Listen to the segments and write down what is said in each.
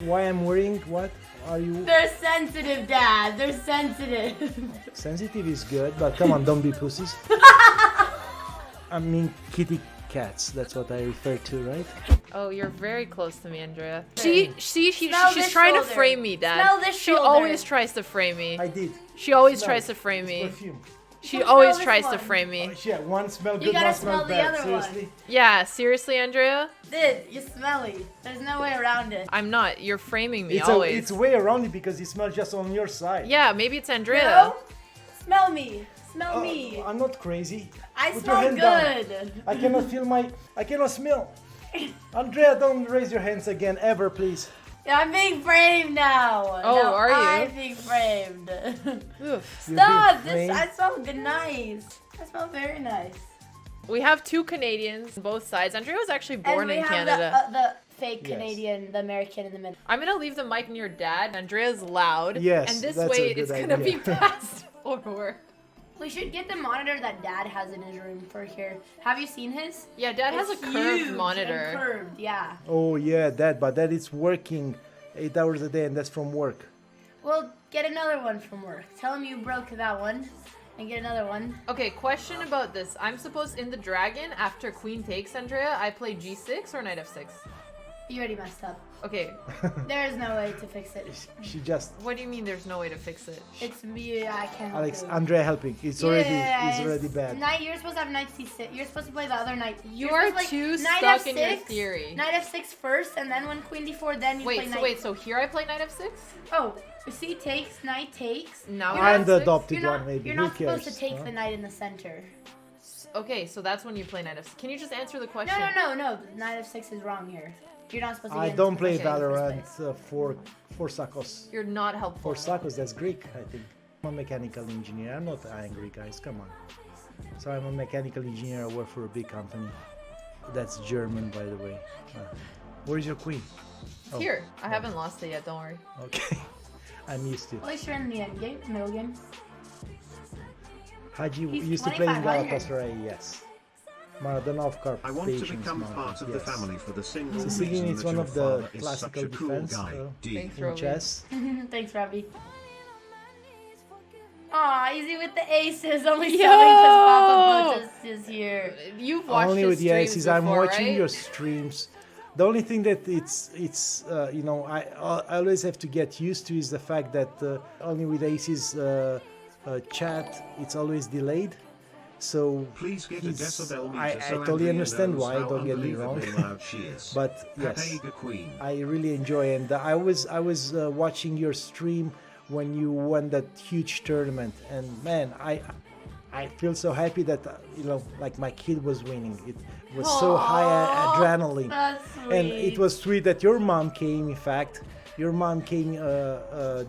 Why I'm wearing what? Are you... They're sensitive, Dad. They're sensitive. Sensitive is good, but come on, don't be pussies. I mean kitty cats, that's what I refer to, right? Oh, you're very close to me, Andrea. Hey. She's Smell trying this to frame me, Dad. Smell this she shoulder. always tries to frame me. I did. She always Smell. tries to frame It's me. perfume. She Smell always this tries to one. frame me. Yeah, one smell You good, gotta one smell smell the bad. other one. Seriously? Yeah, seriously, Andrea? Dude, you're smelly. There's no way around it. I'm not. You're framing me It's always. it's way around it because it smells just on your side. Yeah, maybe it's Andrea. No? Smell me. Smell me. I'm not crazy. I Put your smell hand down. good. I cannot feel my... I cannot smell. Andrea, don't raise your hands again, ever, please. Yeah, I'm being framed now. Oh, Now are you? I'm being framed. Oof. Stop! framed? I smell good, nice. I smell very nice. We have two Canadians on both sides. Andrea was actually born and we in have Canada. the fake Yes. Canadian, the American in the middle. I'm gonna leave the mic near Dad. Andrea's loud. Yes, And this that's way a good it's gonna idea. be passed forward. We should get the monitor that Dad has in his room for here. Have you seen his? Yeah, Dad has a It's curved huge monitor. and curved, yeah. Oh, yeah, but that is working 8 hours a day, and that's from work. Well, get another one from work. Tell him you broke that one, and get another one. Okay, question about this. I'm supposed in the dragon after Queen takes Andrea, I play G6 or Knight F6. You already messed up. Okay, There is no way to fix it. She just... what do you mean there's no way to fix it? It's me. I can't. Alex, do it. Andrea helping. It's already bad. Knight, you're supposed to have knight c6. You're supposed to play the other knight. You You're are supposed to play too knight stuck f6, in your theory. Knight f6 first, and then when queen d4, then you play knight. So here I play Knight F6? Oh, you see, takes, knight takes. Now You're I'm not- the F6? adopted You're one, not, maybe. you're Who not supposed cares? to take huh? the knight in the center. Okay, so that's when you play Knight F6. Can you just answer the question? No. Knight f6 is wrong here. You're not supposed to. I get don't into play the first Valorant place. for Sakos. You're not helpful. For Sakos, that's Greek, I think. I'm a mechanical engineer. I'm not angry, guys. Come on. So I'm a mechanical engineer. I work for a big company. That's German, by the way. Where's your queen? Oh, Here. I haven't lost it yet, don't worry. okay. I'm used to it. At least you're in the end game, middle game. Haji He's used to play in 2500. Galatasaray, yes. Maradona of Carp. I want to become part of the family for the single Sicilian reason is that one your of the father is classical such a cool defense guy. D. Thanks, in Roby. chess. Thanks, Robbie. Aw, easy with the aces. Only Yo! selling because Papa Botez is here. You've watched Only his with the streams aces. before, I'm watching right? your streams. The only thing that it's you know I always have to get used to is the fact that only with aces chat it's always delayed. So Please get a it's- decibel meter I so totally Andrea understand knows why. how Don't get me wrong. unbelievably loud she is. But yes, Papega Queen. I really enjoy, and I was watching your stream when you won that huge tournament, and man, I feel so happy that you know, like my kid was winning. It was so high adrenaline, That's sweet. and it was sweet that your mom came. In fact, your mom came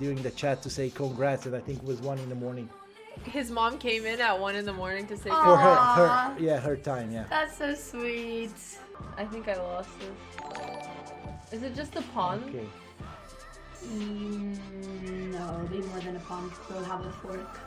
during the chat to say congrats, and I think it was 1 a.m. His mom came in at 1 a.m. to say for Aw. her time, yeah. That's so sweet. I think I lost it. Is it just a pawn? Okay. No, it'll be more than a pawn. We'll have a fork.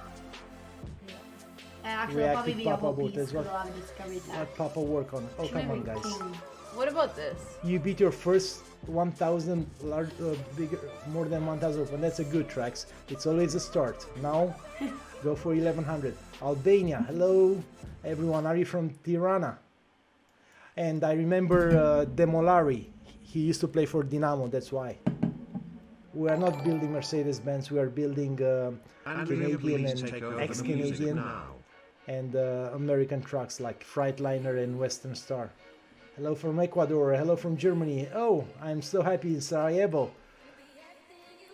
And actually, Reactive it'll probably be a Papa whole piece Botez, because what? we'll have a discovery tab. Let Papa work on. Oh, come on, Maybe guys. king. What about this? You beat your first 1,000 large, bigger, more than 1,000 open. That's a good tracks. It's always a start. Now, go for 1,100. Albania, hello everyone. Are you from Tirana? And I remember Demolari. He used to play for Dinamo. That's why. We are not building Mercedes-Benz. We are building Andrea, Canadian please take and over the music ex-Canadian now. and American trucks like Freightliner and Western Star. Hello from Ecuador. Hello from Germany. Oh, I'm so happy in Sarajevo.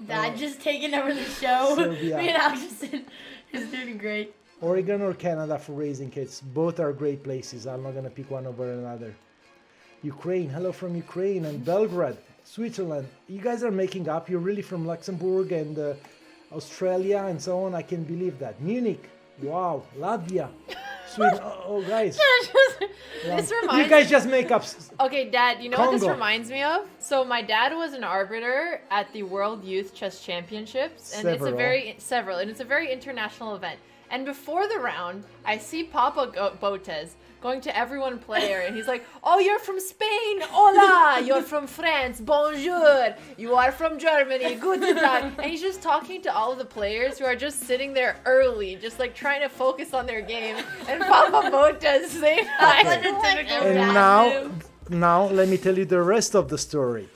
Dad just taking over the show. Serbia. Me and Alex is doing great. Oregon or Canada for raising kids. Both are great places. I'm not going to pick one over another. Ukraine. Hello from Ukraine and Belgrade, Switzerland. You guys are making up. You're really from Luxembourg and Australia and so on. I can believe that. Munich. Wow. Latvia. Sweden. Oh, guys. This You reminds guys just make up. Okay, Dad, you know what this Congo. reminds me of? So my dad was an arbiter at the World Youth Chess Championships, and it's a very international event. And before the round, I see Papa Botez going to everyone player, and he's like, "Oh, you're from Spain, hola! You're from France, bonjour! You are from Germany, guten Tag!" And he's just talking to all of the players who are just sitting there early, just like trying to focus on their game. And Papa Botez saying hi. And now let me tell you the rest of the story.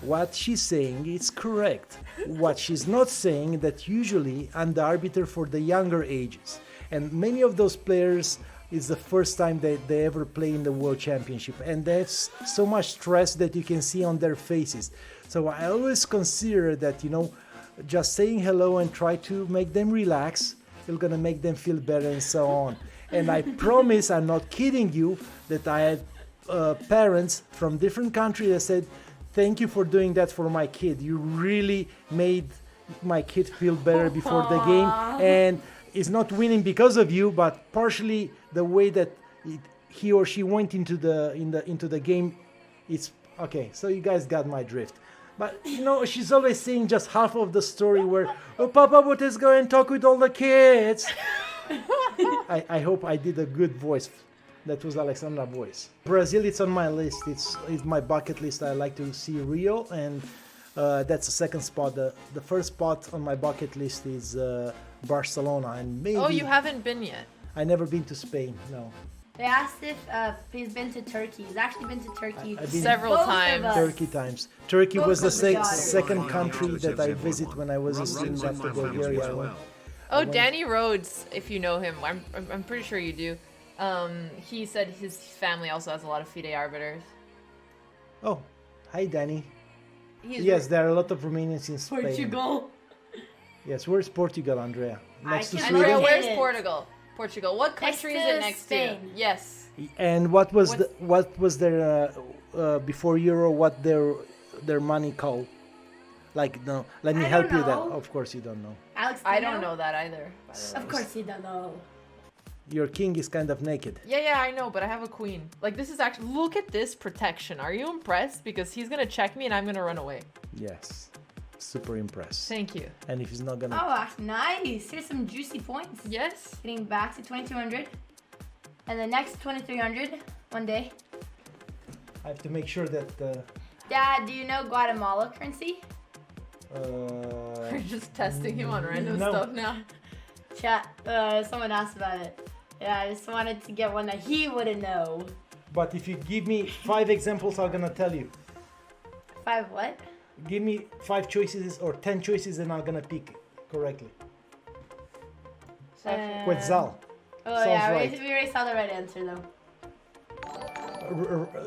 What she's saying is correct. What she's not saying that usually I'm the arbiter for the younger ages, and many of those players, it's the first time that they ever play in the World Championship, and there's so much stress that you can see on their faces. So I always consider that, just saying hello and try to make them relax, you're gonna make them feel better and so on. And I promise, I'm not kidding you, that I had parents from different countries that said, "Thank you for doing that for my kid. You really made my kid feel better before the game." And it's not winning because of you, but partially the way that he or she went into the game. It's okay. So you guys got my drift. But she's always saying just half of the story where, "Oh, Papa, what is going to talk with all the kids?" I hope I did a good voice. That was Alexandra's voice. Brazil, it's on my list. It's my bucket list. I like to see Rio, and that's the second spot. The first spot on my bucket list is Barcelona, and maybe. Oh, you haven't been yet. I never been to Spain. No. They asked if he's been to Turkey. He's actually been to Turkey I've been several Both of times. us. Turkey times. Turkey was the Both of us. second country that I Everyone. visit when I was a student Runs after my family Bulgaria. as well. Oh, Danny Rhodes, if you know him, I'm pretty sure you do. He said his family also has a lot of FIDE arbiters. Oh, hi Danny. He's Yes, there are a lot of Romanians in Spain. Portugal. Yes, where's Portugal, Andrea? Next to can- Sweden. Andrea, where's Sweden. Portugal? Portugal. What country is to it next Spain. to? Yes. And what was their before Euro? What their money called? Like, no, let me I help don't you. That know. of course you don't know. Alex, I you don't know that either. By the way. Of course you don't know. Your king is kind of naked. Yeah, I know, but I have a queen. Like, this is actually. Look at this protection. Are you impressed? Because he's gonna check me and I'm gonna run away. Yes, super impressed. Thank you. And if he's not gonna, Oh, nice. Here's some juicy points. Yes. Getting back to 2200. And the next 2300 one day. I have to make sure that. Dad, do you know Guatemala currency? We're just testing him on random No. stuff now. Chat, someone asked about it. Yeah, I just wanted to get one that he wouldn't know. But if you give me 5 examples, I'm gonna tell you. 5 what? Give me 5 choices or 10 choices, and I'm gonna pick correctly. Quetzal. Oh Sounds yeah, right. we already saw the right answer though.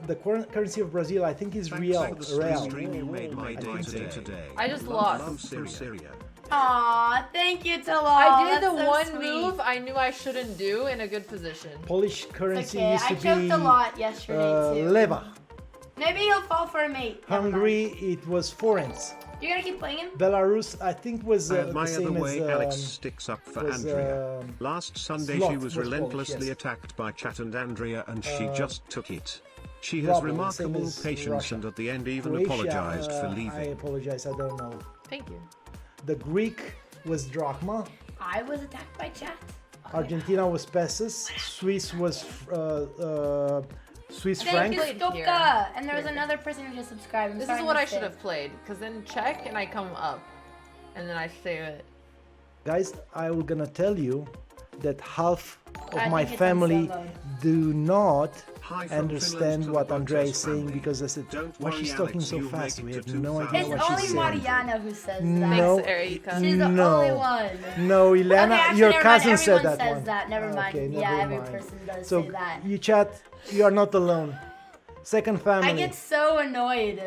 The currency of Brazil, I think, is Thanks real. for the Real. stream, you made my I day think so. today. I just Love lost. from Syria. Aw, thank you, Talal. I did That's the so one sweet. move I knew I shouldn't do in a good position. Polish It's currency okay, used I to joked be a lot yesterday too. leva. Maybe he'll fall for a mate. Never mind. Hungary, it was forints. You're gonna keep playing him? Belarus, I think, was I the admire the same way as. Alex sticks up for was, Andrea. Last Sunday Zlot she was was Polish, relentlessly yes. attacked by Chat and Andrea, and she just took it. She has Bravo, same remarkable as patience Russia. and at the end even Croatia, apologized for I leaving. apologize, I don't know. Thank you. The Greek was drachma. I was attacked by chat. Argentina was pesos. Swiss was Swiss Thank franc. you, Played Stopka. here. And there was Here. another person who just subscribed. I'm This sorry is what I missed should it. have played, because then check and I come up. And then I save it. Guys, I will gonna tell you that half of I my think it's on family solo. do not Hi from understand Finland to what the Andrea Botez is saying family. because I said, Don't why worry, she's talking Alex, so you'll fast? make We it have to no idea 2000. It's what only she's saying. Mariana who says No. that. Thanks, Erika. She's the No. only one. No, Ilana, Okay, actually, your never cousin mind. said Everyone that says one. that. Never mind. Okay, Yeah, never every mind. person does So say that. you chat, you are not alone. Second family. I get so annoyed.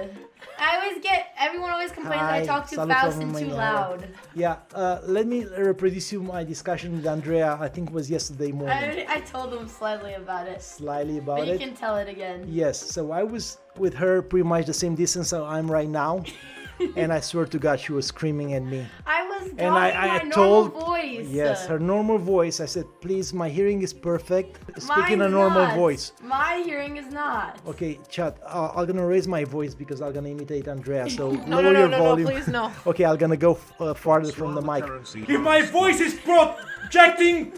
Everyone always complains that I Hi, talk too salut fast from and too Romania. loud. Yeah, let me reproduce you my discussion with Andrea. I think it was yesterday morning. I told him slightly about it. Slightly about But you it. can tell it again. Yes, so I was with her pretty much the same distance I'm right now. And I swear to God, she was screaming at me. I was talking And I my told, normal voice. yes, her normal voice. I said, please, my hearing is perfect. Speak in a Mine's normal not. voice. My hearing is not. Okay, chat. I'm gonna raise my voice because I'm gonna imitate Andrea. So No, lower your no, volume. please, no. Okay, I'm gonna go farther from the mic. Currency My voice is projecting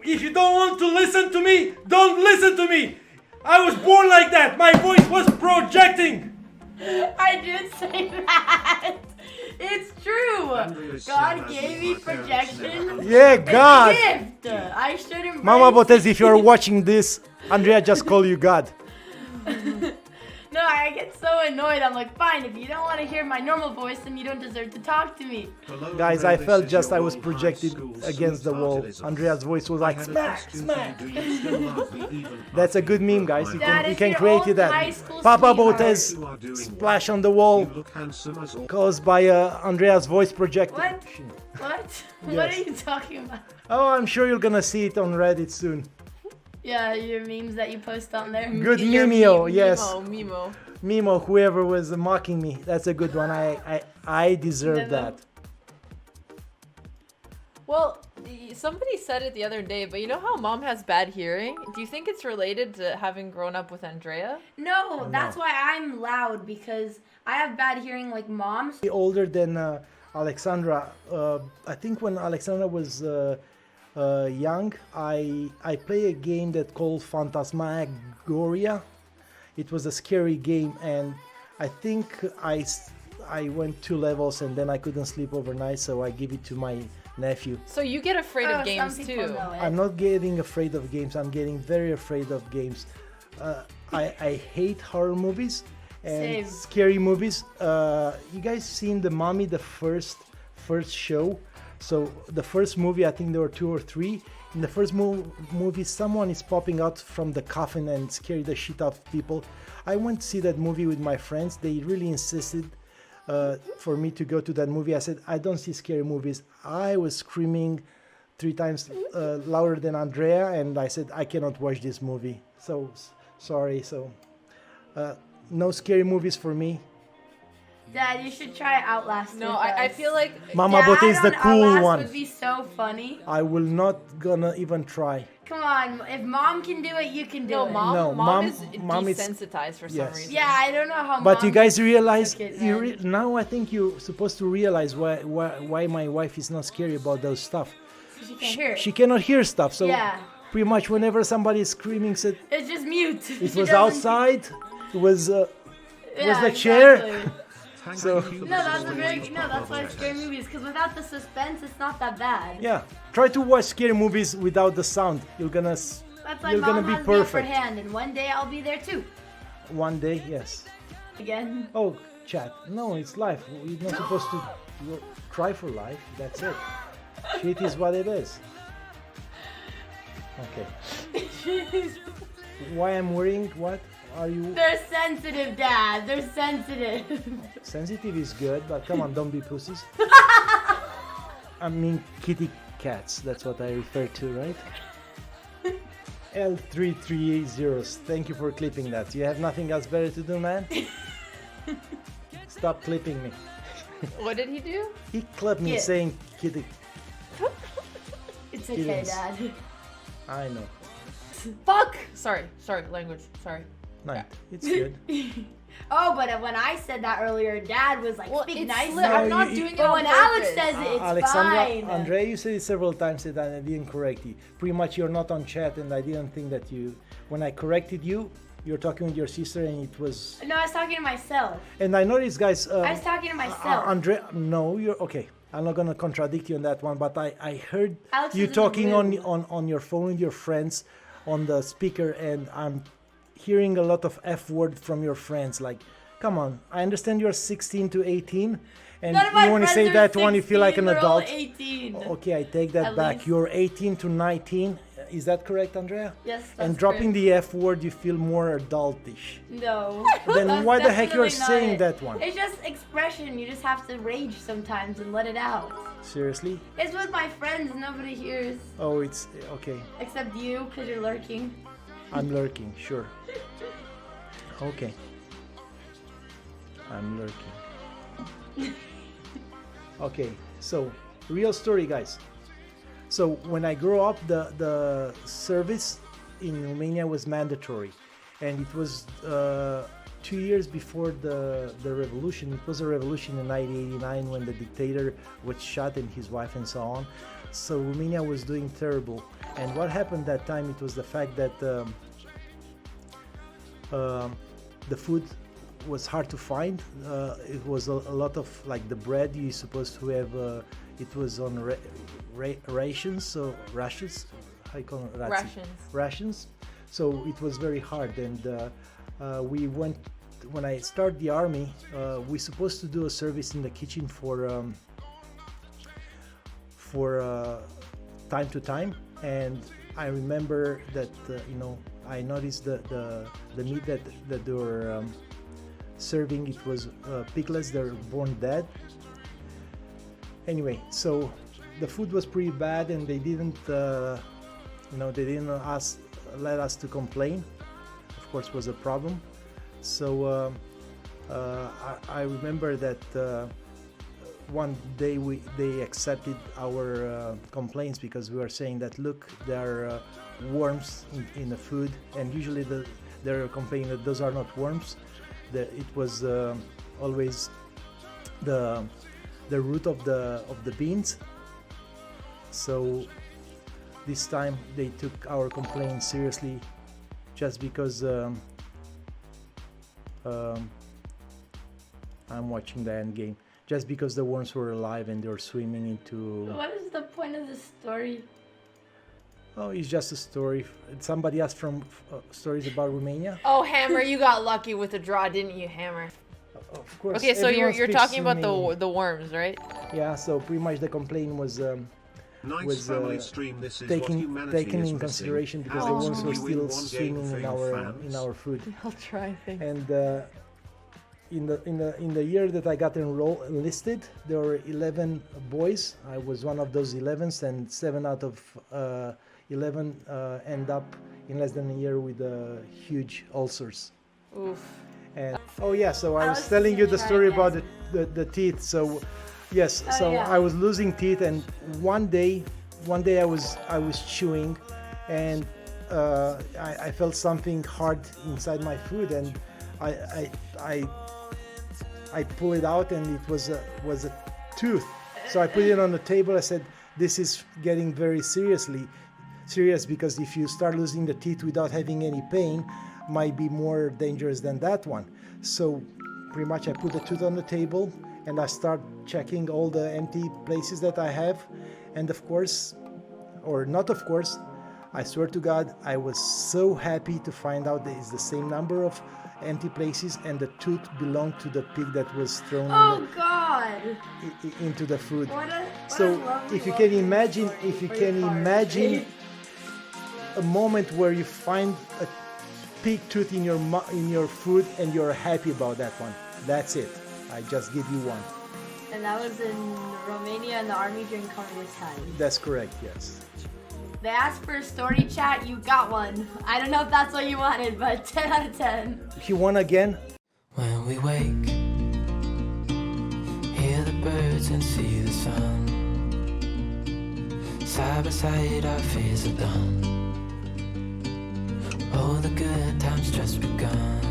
If you don't want to listen to me, don't listen to me. I was born like that. My voice was projecting. I did say that. It's true. Andrea's God seen gave as me my parents projection. never- Yeah, It's God. a gift. I should embrace. Mama Botez, if you're watching this, Andrea just call you God. No, I get so annoyed. I'm like, fine, if you don't want to hear my normal voice, then you don't deserve to talk to me. Hello, Guys, Andrea, I this felt is just your I was old high projected school against the sweetheart, wall. Elizabeth. Andrea's voice was I like had a smack, question smack. for you. Do you still love me even That's a after good you meme, broke guys. my You That can, you is can your create old it high that. school Papa sweetheart. Botez You are doing splash well. on the wall You look handsome as always. caused by Andrea's voice projected. What? What? What Yes. are you talking about? Oh, I'm sure you're gonna see it on Reddit soon. Yeah, your memes that you post on there. Good Your Mimeo, meme- yes. Mimo. Mimo, whoever was mocking me. That's a good one. I deserve Never. that. Well, somebody said it the other day, but you know how mom has bad hearing? Do you think it's related to having grown up with Andrea? No, that's why I'm loud, because I have bad hearing like mom. Older than Alexandra. I think when Alexandra was young, I play a game that called Phantasmagoria. It was a scary game, and I think I went 2 levels and then I couldn't sleep overnight, so I give it to my nephew. So you get afraid of games some people too. know it. I'm not getting afraid of games. I'm getting very afraid of games. I hate horror movies and Same. scary movies. You guys seen The Mummy, the first show? So the first movie, I think there were 2 or 3. In the first movie, someone is popping out from the coffin and scare the shit out of people. I went to see that movie with my friends. They really insisted for me to go to that movie. I said, I don't see scary movies. I was screaming 3 times louder than Andrea, and I said, I cannot watch this movie. So sorry. So no scary movies for me. Dad, you should try Outlast. No, with I us. feel like Mama Dad Bote is the on cool Outlast one. would be so funny. I will not gonna even try. Come on, if mom can do it, you can do no, it. mom, No, mom, mom- is mom is- desensitized for some Yes. reason. Yeah, I don't know how. But mom you guys realize, took it, you man. now I think you're supposed to realize why my wife is not scary about those stuff. She can hear it. She cannot hear stuff, so Yeah. pretty much whenever somebody is screaming, said It's just mute. it was outside, it was Yeah, the chair. exactly. Thank So- you for No, that's a the very story, no. That's why Papa scary Botez. movies, because without the suspense, it's not that bad. yeah. Try to watch scary movies without the sound. You're gonna That's why you're mom gonna be has the upper perfect. hand, and one day I'll be there too. One day, yes. Again. Oh, chat. No, it's life. You're not supposed to try for life. That's it. Shit is what it is. Okay. Why I'm worrying? What are you? They're sensitive, Dad. They're sensitive. Sensitive is good, but come on, don't be pussies. I mean kitty cats. That's what I refer to, right? L3380s. Thank you for clipping that. You have nothing else better to do, man? Stop clipping me. What did he do? He clipped me Yeah. saying kitty. It's okay, Kittens. Dad. I know. Fuck! Sorry, language. Sorry. No, it's good. Oh, but when I said that earlier, Dad was like, Well, speak it's nice. lit. I'm No, not you- doing it But on when Alex purpose. says it, it's Alexandra, fine. Andrea, you said it several times that I didn't correct you. Pretty much you're not on chat, and I didn't think that you. When I corrected you, you're talking with your sister, and it was. No, I was talking to myself. And I noticed, guys. I was talking to myself. Andrea, no, you're okay. I'm not gonna contradict you on that one, but I heard Alex you is in the talking room. on your phone with your friends on the speaker, and I'm hearing a lot of F word from your friends. Like, come on, I understand you're 16 to 18, and None of my you want to friends say are that one, you feel like an 16, they're all adult. 18. Okay, I take that At back. least. You're 18 to 19. Is that correct, Andrea? Yes, that's And dropping correct. the F word, you feel more adultish. No. Then That's why the heck you're definitely not saying it. that one? It's just expression. You just have to rage sometimes and let it out. Seriously? It's with my friends. Nobody hears Oh, it's okay. except you, because you're lurking. I'm lurking, sure. Okay. I'm lurking. Okay, so real story, guys. So when I grew up, the service in Romania was mandatory, and it was 2 years before the revolution. It was a revolution in 1989 when the dictator was shot and his wife and so on. So Romania was doing terrible. And what happened that time, it was the fact that the food was hard to find. It was a lot of, like, the bread you're supposed to have, it was on rations, so rations, how you call it? Rations. So it was very hard, and we went, when I started the army, we supposed to do a service in the kitchen for time to time, and I remember that I noticed the meat that they were serving, it was piglets that were born dead. Anyway, so the food was pretty bad, and they didn't let us to complain. Of course, was a problem. So I remember that one day they accepted our complaints, because we were saying that, look, there are worms in the food, and usually they're complaining that those are not worms. It was always the root of the beans. So this time they took our complaint seriously, just because I'm watching the end game. Just because the worms were alive and they were swimming into. What is the point of this story? Oh, it's just a story. Somebody asked from stories about Romania. Oh, Hammer, you got lucky with the draw, didn't you, Hammer? Of course. Okay, so everyone you're speaks talking about Romanian. the worms, right? Yeah. So pretty much the complaint was Nice family stream. This is what taken humanity is in consideration, missing. because How the worms can were you win still one game, swimming failed in our food. I'll try, I think. And in the year that I got enlisted, there were 11 boys. I was one of those 11s, and 7 out of 11 end up in less than a year with huge ulcers. Oof. And oh yeah, so I was was telling you the trying story to about the teeth. So yes, Oh, so yeah. I was losing teeth, and one day I was chewing, and I felt something hard inside my food, and I pull it out, and it was a tooth. So I put it on the table. I said, this is getting very serious, because if you start losing the teeth without having any pain, might be more dangerous than that one. So pretty much I put the tooth on the table, and I start checking all the empty places that I have, and of course, or not of course, I swear to God, I was so happy to find out that it's the same number of empty places, and the tooth belonged to the pig that was thrown Oh God! into the food. What a So lovely, if you can lovely imagine, story if you for can your part. imagine a moment where you find a pig tooth in your food and you're happy about that one, that's it. I just give you one. And that was in Romania in the army during communist times. That's correct. Yes. They asked for a story chat, you got one. I don't know if that's what you wanted, but 10 out of 10. He won again. When we wake, hear the birds and see the sun. Side by side our fears are done. Oh, the good times just begun.